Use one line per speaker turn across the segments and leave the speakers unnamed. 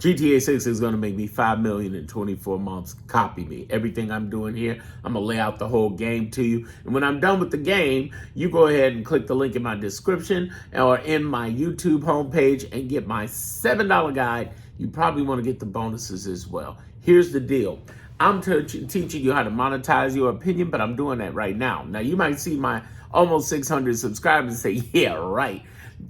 GTA 6 is going to make me $5 million in 24 months. Copy me. Everything I'm doing here, I'm going to lay out the whole game to you. And when I'm done with the game, you go ahead and click the link in my description or in my YouTube homepage and get my $7 guide. You probably want to get the bonuses as well. Here's the deal. I'm teaching you how to monetize your opinion, but I'm doing that right now. Now, you might see my almost 600 subscribers and say, yeah, right.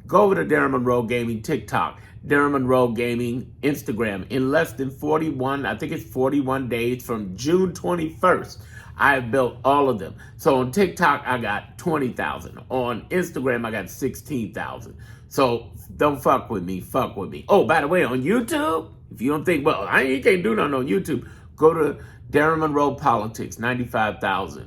Go over to Darren Monroe Gaming TikTok, Darren Monroe Gaming Instagram. In less than 41, I think it's 41 days from June 21st, I have built all of them. So on TikTok, I got 20,000. On Instagram, I got 16,000. So don't fuck with me, fuck with me. Oh, by the way, on YouTube, if you don't think, well, you can't do nothing on YouTube, go to Darren Monroe Politics, 95,000,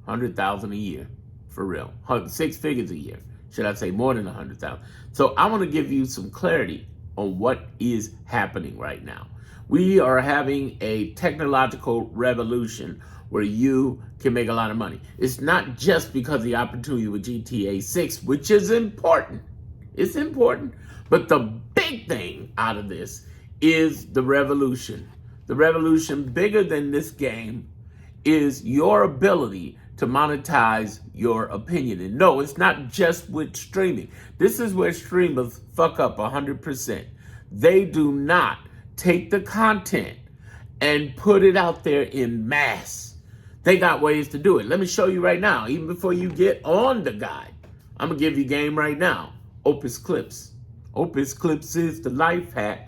100,000 a year, for real. 6 figures a year. Should I say more than 100,000? So I want to give you some clarity on what is happening right now. We are having a technological revolution where you can make a lot of money. It's not just because of the opportunity with GTA 6, which is important. It's important. But the big thing out of this is the revolution. The revolution bigger than this game is your ability to monetize your opinion. And no, it's not just with streaming. This is where streamers fuck up 100%. They do not take the content and put it out there in mass. They got ways to do it. Let me show you right now. Even before you get on the guide, I'm gonna give you game right now. Opus Clips. Opus Clips is the life hack.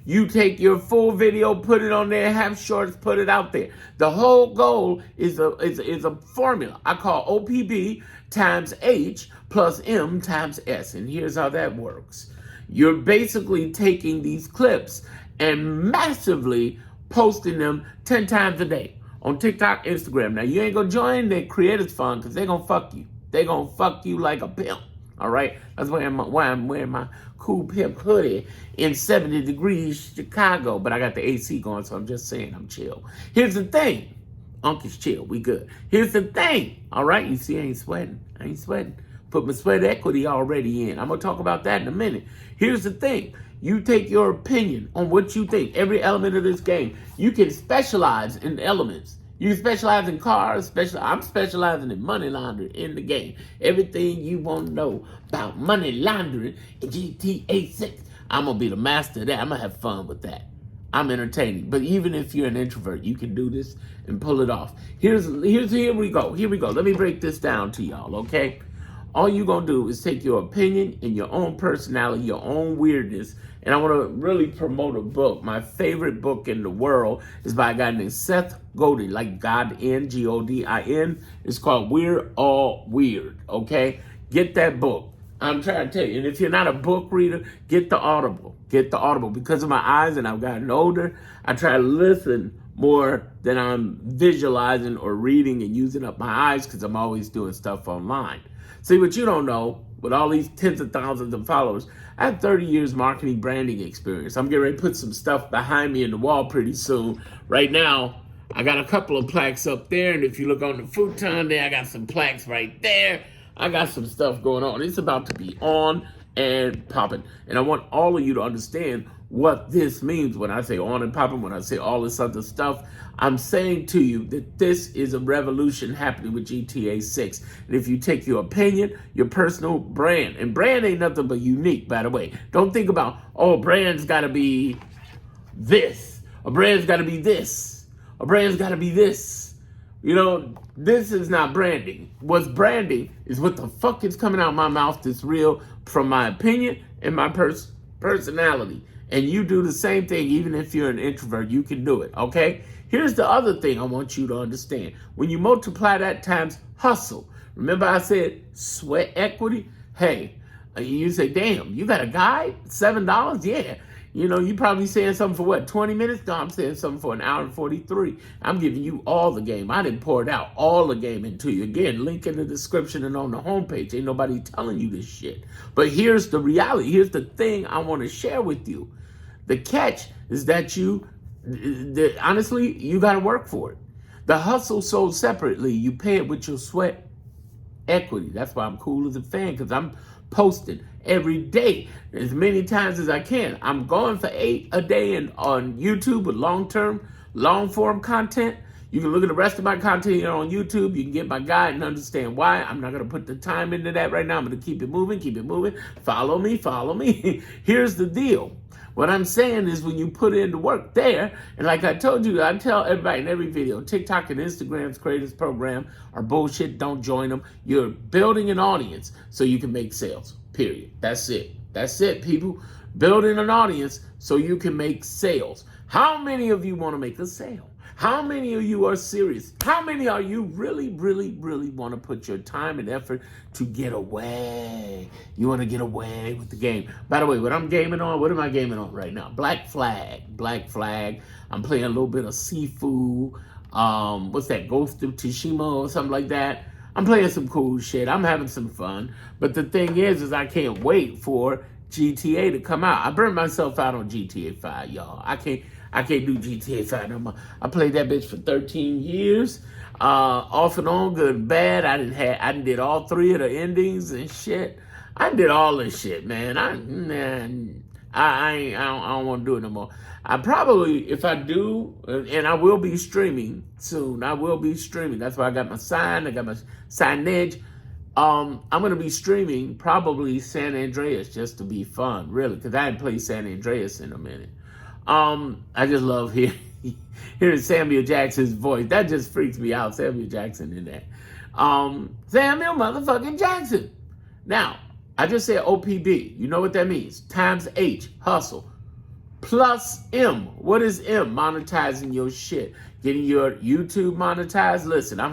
You take your full video, put it on there, have shorts, put it out there. The whole goal is a formula I call OPB times H plus M times S. And here's how that works. You're basically taking these clips and massively posting them 10 times a day on TikTok, Instagram. Now, you ain't going to join the Creators Fund because they're going to fuck you. They're going to fuck you like a pimp. All right, that's why I'm wearing my cool pimp hoodie in 70 degrees Chicago, but I got the AC going, so I'm just saying I'm chill. Here's the thing. Uncle's chill. We good. Here's the thing. All right, you see I ain't sweating. I ain't sweating. Put my sweat equity already in. I'm going to talk about that in a minute. Here's the thing. You take your opinion on what you think. Every element of this game. You can specialize in elements. You specialize in cars, I'm specializing in money laundering in the game. Everything you want to know about money laundering in GTA 6, I'm going to be the master of that. I'm going to have fun with that. I'm entertaining. But even if you're an introvert, you can do this and pull it off. Here we go. Here we go. Let me break this down to y'all, okay? All you're going to do is take your opinion and your own personality, your own weirdness, and I want to really promote a book. My favorite book in the world is by a guy named Seth Godin, like Godin, Godin. It's called We're All Weird, okay? Get that book. I'm trying to tell you. And if you're not a book reader, get the Audible. Get the Audible. Because of my eyes and I've gotten older, I try to listen more than I'm visualizing or reading and using up my eyes because I'm always doing stuff online. See, what you don't know, with all these tens of thousands of followers, I have 30 years marketing branding experience. I'm getting ready to put some stuff behind me in the wall pretty soon. Right now, I got a couple of plaques up there, and if you look on the futon there, I got some plaques right there. I got some stuff going on. It's about to be on and popping. And I want all of you to understand what this means when I say on and popping, when I say all this other stuff. I'm saying to you that this is a revolution happening with GTA 6. And if you take your opinion, your personal brand, and brand ain't nothing but unique, by the way. Don't think about, oh, brand's got to be this. A brand's got to be this. A brand's got to be this. You know, this is not branding. What's branding is what the fuck is coming out my mouth that's real from my opinion and my personality. And you do the same thing, even if you're an introvert, you can do it, okay? Here's the other thing I want you to understand. When you multiply that times hustle, remember I said sweat equity? Hey, you say, damn, you got a guide? $7? Yeah. You know, you probably saying something for what, 20 minutes? No, I'm saying something for an hour and 43. I'm giving you all the game. I didn't pour it out, all the game into you. Again, link in the description and on the homepage. Ain't nobody telling you this shit. But here's the reality. Here's the thing I want to share with you. The catch is that honestly, you got to work for it. The hustle sold separately. You pay it with your sweat equity. That's why I'm cool as a fan, because I'm posting every day, as many times as I can. I'm going for 8 a day on YouTube with long form content. You can look at the rest of my content here on YouTube. You can get my guide and understand why. I'm not going to put the time into that right now. I'm going to keep it moving, keep it moving. Follow me. Here's the deal. What I'm saying is when you put in the work there, and like I told you, I tell everybody in every video, TikTok and Instagram's creators program are bullshit. Don't join them. You're building an audience so you can make sales, period. That's it, people. Building an audience so you can make sales. How many of you want to make a sale? How many of you are serious? How many are you really want to put your time and effort to get away? You want to get away with the game. By the way, what I'm gaming on, what am I gaming on right now? Black Flag. I'm playing a little bit of Sifu. What's that? Ghost of Tsushima or something like that. I'm playing some cool shit. I'm having some fun. But the thing is I can't wait for GTA to come out. I burned myself out on GTA 5, y'all. I can't do GTA 5 no more. I played that bitch for 13 years, off and on, good and bad. I did all 3 of the endings and shit. I did all this shit, man. I don't want to do it no more. I probably, if I do, and I will be streaming soon. I will be streaming. That's why I got my sign. I got my signage. I'm going to be streaming probably San Andreas just to be fun, really, because I hadn't played San Andreas in a minute. I just love hearing Samuel Jackson's voice. That just freaks me out, Samuel Jackson in that. Samuel motherfucking Jackson. Now, I just said OPB. You know what that means? Times H, hustle. Plus M. What is M? Monetizing your shit. Getting your YouTube monetized. Listen, I'm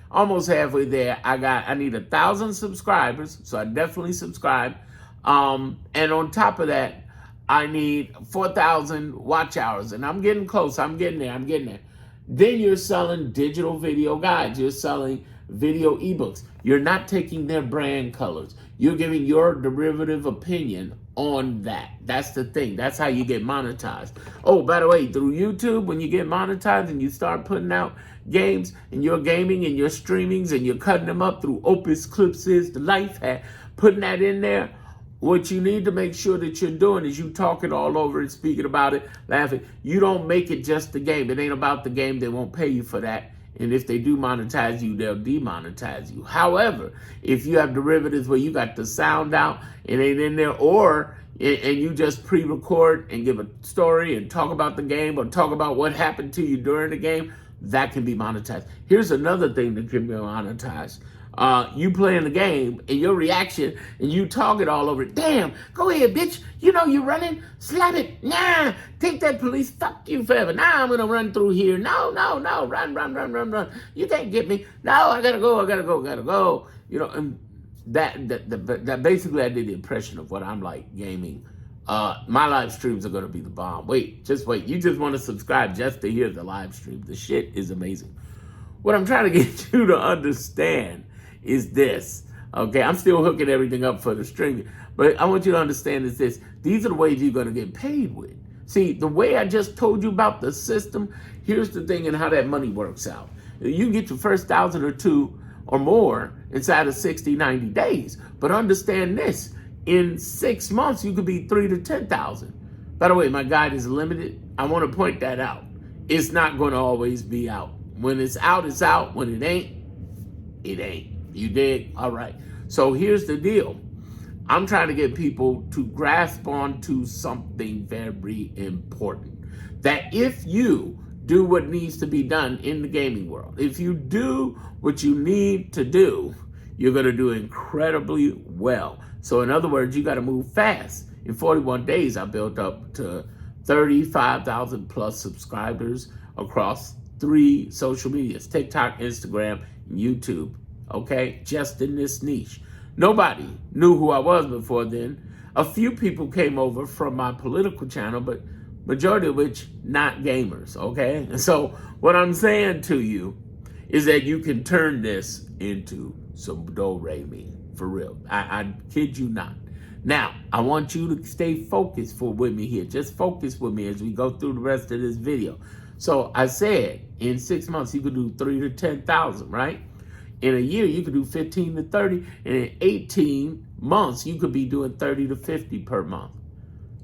almost halfway there. I need 1,000 subscribers, so I definitely subscribe. And on top of that, I need 4,000 watch hours, and I'm getting close. I'm getting there. Then you're selling digital video guides. You're selling video ebooks. You're not taking their brand colors. You're giving your derivative opinion on that. That's the thing. that's how you get monetized. Oh, by the way, through YouTube, when you get monetized and you start putting out games and you're gaming and you're streamings and you're cutting them up through Opus Clips is the life hack, putting that in there, what you need to make sure that you're doing is you talking all over it, speaking about it, laughing. You don't make it just the game. It ain't about the game. They won't pay you for that. And if they do monetize you, they'll demonetize you. However, if you have derivatives where you got the sound out, it ain't in there, and you just pre-record and give a story and talk about the game or talk about what happened to you during the game, that can be monetized. Here's another thing that can be monetized. You playing the game and your reaction and you talking all over it. Damn, go ahead, bitch. You know you running. Slap it. Nah, take that police. Fuck you forever. Nah, I'm going to run through here. No. Run. You can't get me. No, I got to go. You know, and that basically I did the impression of what I'm like gaming. My live streams are going to be the bomb. Just wait. You just want to subscribe just to hear the live stream. The shit is amazing. What I'm trying to get you to understand is this, okay? I'm still hooking everything up for the streaming, but I want you to understand is this. These are the ways you're going to get paid with. See, the way I just told you about the system, here's the thing and how that money works out. You can get your first 1,000 or 2 or more inside of 60, 90 days, but understand this. In 6 months, you could be 3 to 10,000. By the way, my guide is limited. I want to point that out. It's not going to always be out. When it's out, it's out. When it ain't, it ain't. You dig? All right. So here's the deal. I'm trying to get people to grasp onto something very important. That if you do what needs to be done in the gaming world, if you do what you need to do, you're going to do incredibly well. So in other words, you got to move fast. In 41 days, I built up to 35,000 plus subscribers across 3 social medias, TikTok, Instagram, and YouTube, okay? Just in this niche. Nobody knew who I was before then. A few people came over from my political channel, but majority of which not gamers, okay? And so what I'm saying to you is that you can turn this into some do-re-mi, for real. I kid you not. Now, I want you to stay focused with me here. Just focus with me as we go through the rest of this video. So I said in 6 months, you could do 3 to 10,000, right? In a year, you could do 15 to 30, and in 18 months, you could be doing 30 to 50 per month.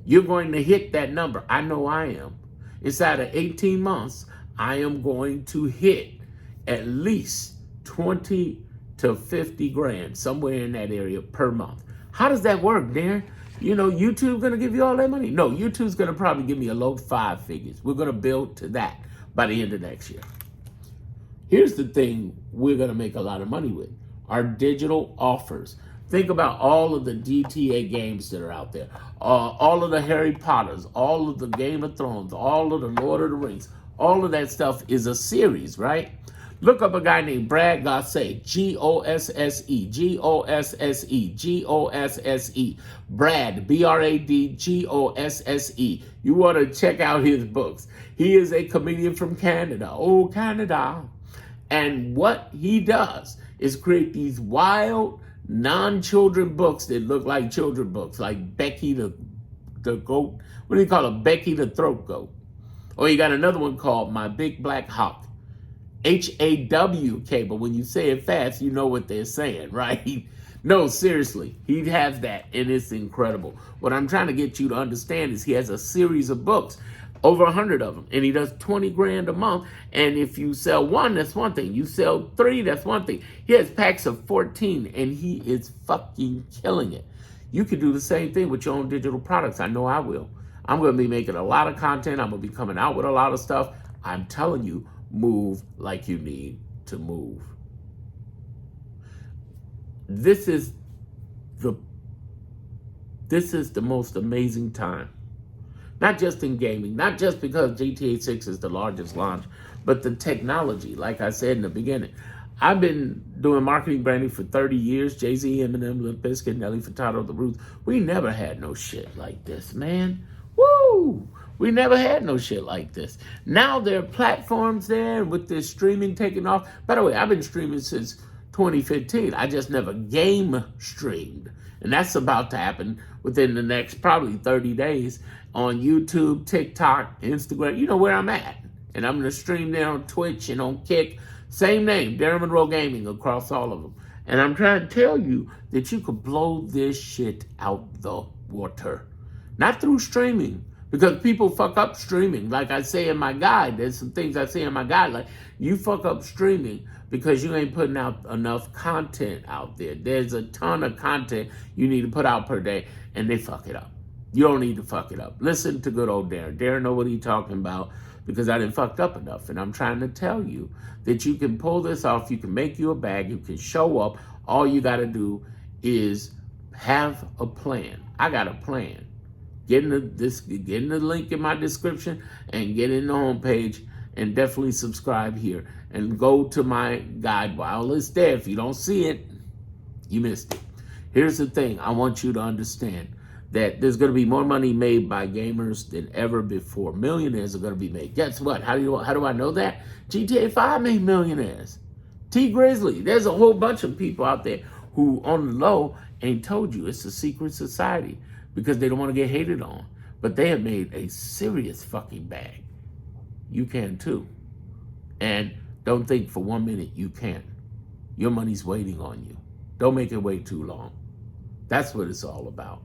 You're going to hit that number. I know I am. Inside of 18 months, I am going to hit at least 20 to 50 grand, somewhere in that area per month. How does that work, Darren? You know, YouTube's going to give you all that money? No, YouTube's going to probably give me a low 5 figures. We're going to build to that by the end of next year. Here's the thing we're going to make a lot of money with. Our digital offers. Think about all of the GTA games that are out there. All of the Harry Potters, all of the Game of Thrones, all of the Lord of the Rings. All of that stuff is a series, right? Look up a guy named Brad Gossett, Gosse, Gosse, Gosse. Brad, Bradgosse. You want to check out his books. He is a comedian from Canada. Oh, Canada. And what he does is create these wild, non-children books that look like children books, like Becky the goat. What do you call it? Becky the throat goat. Or you got another one called My Big Black Hawk. HAWK, but when you say it fast, you know what they're saying, right? No, seriously, he has that, and it's incredible. What I'm trying to get you to understand is he has a series of books, over 100 of them, and he does 20 grand a month. And if you sell one, that's one thing. You sell 3, that's one thing. He has packs of 14, and he is fucking killing it. You can do the same thing with your own digital products. I know I will. I'm going to be making a lot of content. I'm going to be coming out with a lot of stuff. I'm telling you, move like you need to move. This is the most amazing time. Not just in gaming, not just because GTA 6 is the largest launch, but the technology, like I said in the beginning. I've been doing marketing branding for 30 years. Jay-Z, Eminem, Limp Bizkit, Nelly Furtado, The Roots. We never had no shit like this, man. Woo! We never had no shit like this. Now there are platforms there with this streaming taking off. By the way, I've been streaming since 2015. I just never game streamed. And that's about to happen within the next probably 30 days on YouTube, TikTok, Instagram. You know where I'm at. And I'm going to stream there on Twitch and on Kick. Same name, Darren Monroe Gaming, across all of them. And I'm trying to tell you that you could blow this shit out the water. Not through streaming. Because people fuck up streaming. Like I say in my guide, there's some things I say in my guide, like you fuck up streaming because you ain't putting out enough content out there. There's a ton of content you need to put out per day, and they fuck it up. You don't need to fuck it up. Listen to good old Darren. Darren know what he's talking about because I didn't fucked up enough. And I'm trying to tell you that you can pull this off. You can make you a bag. You can show up. All you got to do is have a plan. I got a plan. Get in the link in my description and get in the homepage and definitely subscribe here and go to my guide while it's there. If you don't see it, you missed it. Here's the thing. I want you to understand that there's going to be more money made by gamers than ever before. Millionaires are going to be made. Guess what? How do I know that? GTA 5 made millionaires. T Grizzly. There's a whole bunch of people out there who on the low ain't told you. It's a secret society. Because they don't want to get hated on. But they have made a serious fucking bag. You can too. And don't think for 1 minute you can't. Your money's waiting on you. Don't make it wait too long. That's what it's all about.